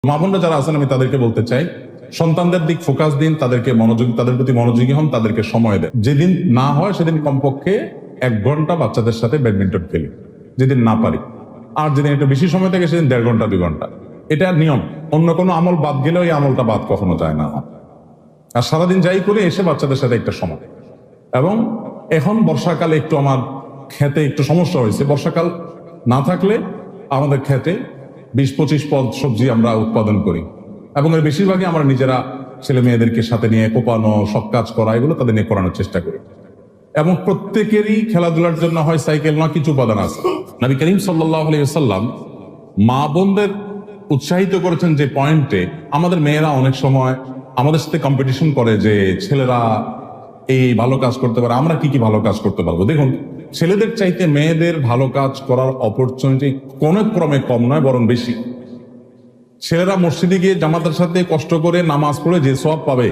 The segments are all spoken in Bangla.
মা বোনরা যারা আছেন আমি তাদেরকে বলতে চাই, সন্তানদের দিক ফোকাস দিন, তাদের প্রতি মনোযোগী হন, তাদেরকে সময় দেন। যেদিন না হয় সেদিন কমপক্ষে 1 ঘন্টা বাচ্চাদের সাথে ব্যাডমিন্টন খেলি, যেদিন না পারি। আর যেদিন একটু বেশি সময় থাকে সেদিন 1.5 ঘন্টা 2 ঘন্টা। এটা নিয়ম। অন্য কোনো আমল বাদ গেলে ওই আমলটা বাদ কখনো যায় না। আর সারাদিন যাই করে এসে বাচ্চাদের সাথে একটা সময়। এবং এখন বর্ষাকালে একটু আমার খেতে একটু সমস্যা হয়েছে। বর্ষাকাল না থাকলে আমাদের খেতে 20-25 পদ সবজি আমরা উৎপাদন করি, এবং এর বেশিরভাগই আমরা নিজেরা ছেলে মেয়েদেরকে সাথে নিয়ে কোপানো, সব কাজ করা, এগুলো তাদের নিয়ে করানোর চেষ্টা করি। এবং প্রত্যেকেরই খেলাধুলার জন্য হয় সাইকেল না কিছু উপাদান আছে। নবী করিম সাল্লাল্লাহু আলাইহি ওয়াসাল্লাম মা বোনদের উৎসাহিত করেছেন যে পয়েন্টে, আমাদের মেয়েরা অনেক সময় আমাদের সাথে কম্পিটিশন করে যে ছেলেরা এই ভালো কাজ করতে পারে, আমরা কি কি ভালো কাজ করতে পারবো। দেখুন, ছেলেদের চাইতে মেয়েদের ভালো কাজ করার অপরচুনিটি কোন ক্রমে কম নয়, বরং বেশি। ছেলেরা মসজিদে গিয়ে জামাতের সাথে কষ্ট করে নামাজ পড়ে যে সওয়াব পাবে,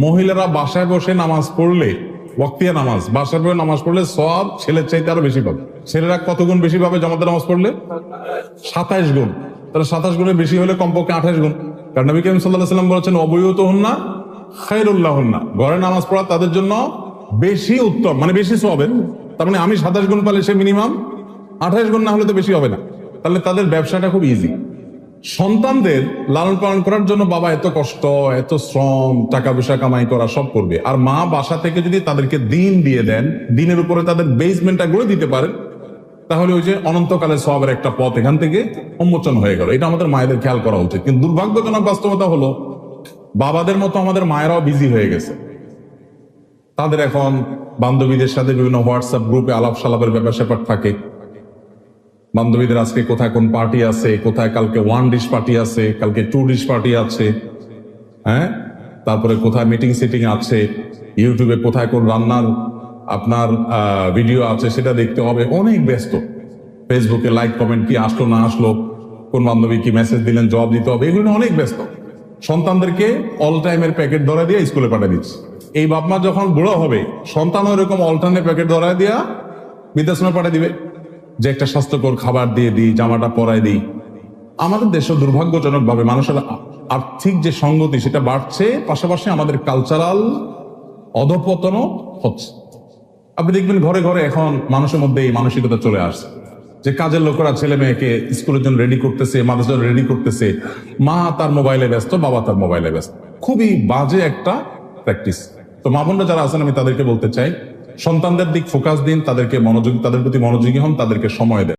মহিলারা বাসায় বসে নামাজ পড়লে, ওয়াক্তিয়া নামাজ বাসায় বসে নামাজ পড়লে সওয়াব ছেলের চাইতে আরো বেশি পাবে। ছেলেরা কত গুণ বেশি পাবে জামাতের নামাজ পড়লে? 27 গুণ। তাহলে 27 গুণের বেশি হলে কমপক্ষে 28 গুণ। কারণ নবী করিম সাল্লাল্লাহু আলাইহি ওয়াসাল্লাম বলেছেন, অবুয়ুতুহুন্না খায়রুল লাহুন্না, ঘরে নামাজ পড়া তাদের জন্য বেশি উত্তম, মানে বেশি সওয়াবের। তার মানে আমি 27 গুণ পালে সে মিনিমাম 28 গুণ না হলে তো বেশি হবে না। তাহলে তাদের ব্যবসাটা খুব ইজি। সন্তানদের লালন পালন করার জন্য বাবা এত কষ্ট, এত শ্রম, টাকা পয়সা কামাই করা সব করবে, আর মা বাসা থেকে যদি তাদেরকে দিন দিয়ে দেন, দিনের উপরে তাদের বেসমেন্টটা গড়ে দিতে পারেন, তাহলে ওই যে অনন্তকালের সওয়াবের একটা পথ এখান থেকে উন্মোচন হয়ে গেল। এটা আমাদের মায়েদের খেয়াল করা উচিত। কিন্তু দুর্ভাগ্যজনক বাস্তবতা হলো, বাবাদের মতো আমাদের মায়েরাও বিজি হয়ে গেছে। তাদের এখন বান্ধবীদের সাথে বিভিন্ন হোয়াটসঅ্যাপ গ্রুপে আলাপ সালাপের ব্যাপার স্যাপার থাকে। বান্ধবীদের আজকে কোথায় কোন পার্টি আছে, কোথায় কালকে 1 ডিশ পার্টি আছে, কালকে 2 ডিশ পার্টি আছে, হ্যাঁ, তারপরে কোথায় মিটিং সিটিং আছে, ইউটিউবে কোথায় কোন রান্নার আপনার ভিডিও আছে সেটা দেখতে হবে, অনেক ব্যস্ত। ফেসবুকে লাইক কমেন্ট কি আসলো না আসলো, কোন বান্ধবী কি মেসেজ দিলেন জবাব দিতে হবে, এগুলো অনেক ব্যস্ত। সন্তানদেরকে অল টাইমের প্যাকেট ধরা দিয়ে স্কুলে পাঠিয়ে দিচ্ছে। এই বাপ মা যখন বুড়ো হবে, সন্তানও এরকম অল টাইমের প্যাকেট ধরা দিয়া বৃদ্ধাশ্রমে পাঠিয়ে দিবে, যে একটা স্বাস্থ্যকর খাবার দিয়ে দিই, জামাটা পরাই দিই। আমাদের দেশে দুর্ভাগ্যজনক ভাবে মানুষের আর্থিক যে সঙ্গতি সেটা বাড়ছে, পাশাপাশি আমাদের কালচারাল অধপতনও হচ্ছে। আপনি দেখবেন ঘরে ঘরে এখন মানুষের মধ্যে এই মানসিকতা চলে আসছে যে কাজের লোকেরা ছেলে মেয়েকে স্কুলের জন্য রেডি করতেছে, মাদ্রাসার জন্য রেডি করতেছে, মা তার মোবাইলে ব্যস্ত, বাবা তার মোবাইলে ব্যস্ত। খুবই বাজে একটা প্র্যাকটিস। তো মা বোনরা যারা আছেন আমি তাদেরকে বলতে চাই, সন্তানদের দিক ফোকাস দিন, তাদের প্রতি মনোযোগী হন, তাদেরকে সময় দেন।